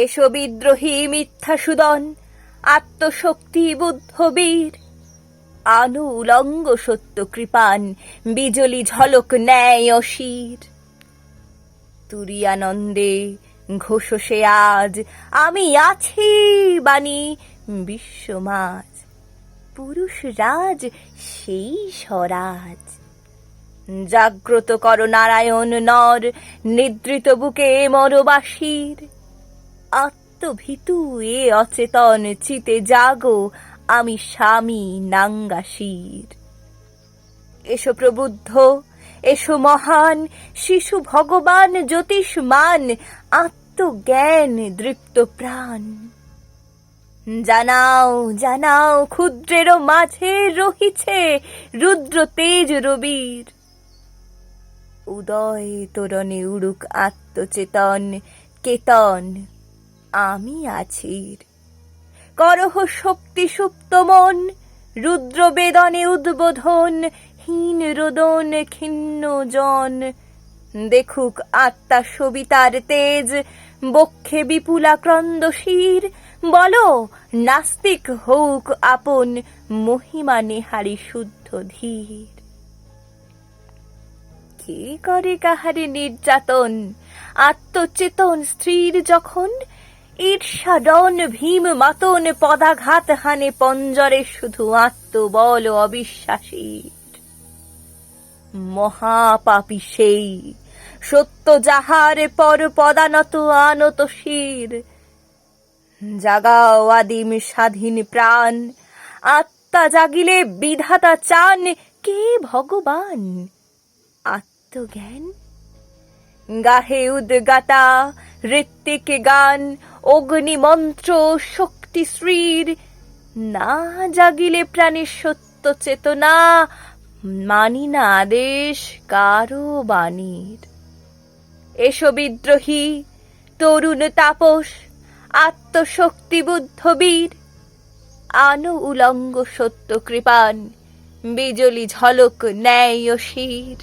এসো বিদ্রোহী মিথ্যা সুদন, আত্মশক্তি বুদ্ধবীর, আনু উলঙ্গ সত্য কৃপান, বিজলি ঝলক ন্যায় অশির। তুরিয়ানন্দে ঘোষসে আজ, আমি আছি বাণী বিশ্বমাজ, পুরুষ রাজ সেই স্বরাজ। জাগ্রত কর নারায়ণ নর, নিদ্রিত বুকে মরবাসীর, আত্মভীতু এ অচেতন চিতে জাগো, আমি স্বামী নাঙ্গাসীর। এসো প্রবুদ্ধ, এসো মহান, শিশু ভগবান জ্যোতিষ্মান, আত্মজ্ঞান দৃপ্ত প্রাণ। জানাও জানাও ক্ষুদ্রেরও মাঝে রহিছে রুদ্র তেজ রবির। উদয় তোরণে উড়ুক আত্মচেতন কেতন, আমি আছির। করহ শক্তি সুপ্ত মন, রুদ্র বেদনে উদ্বোধন, হীন রোদন ক্ষিন্ন জন। দেখুক আত্মা সবিতার তেজ, বক্ষে বিপুলা ক্রন্দশীর। বলো নাস্তিক হউক আপন, মহিমা নেহারি শুদ্ধ ধীর। কে করে কাহারে নির্যাতন, আত্মচেতন স্ত্রীর যখন, ঈর্ষাডন ভীম মাতন পদাঘাত হানে পঞ্জরে শুধু আত্মবল অবিশ্বাসীর। মহাপাপী সেই সত্য যাহার পর পদানত আনত শির। জাগাও আদিম স্বাধীন প্রাণ, আত্মা জাগিলে বিধাতা চান কে ভগবান, আত্মজ্ঞান। গাহে উদ্গাতা ঋত্বিক গান, অগ্নি মন্ত্র শক্তি শ্রীর। না জাগিলে প্রাণের সত্য চেতনা, মানি না আদেশ কারো বাণীর। এসো বিদ্রোহী তরুণ তাপস, আত্মশক্তি বুদ্ধবীর, আনো উলঙ্গ সত্য কৃপান, বিজলি ঝলক ন্যায় শির।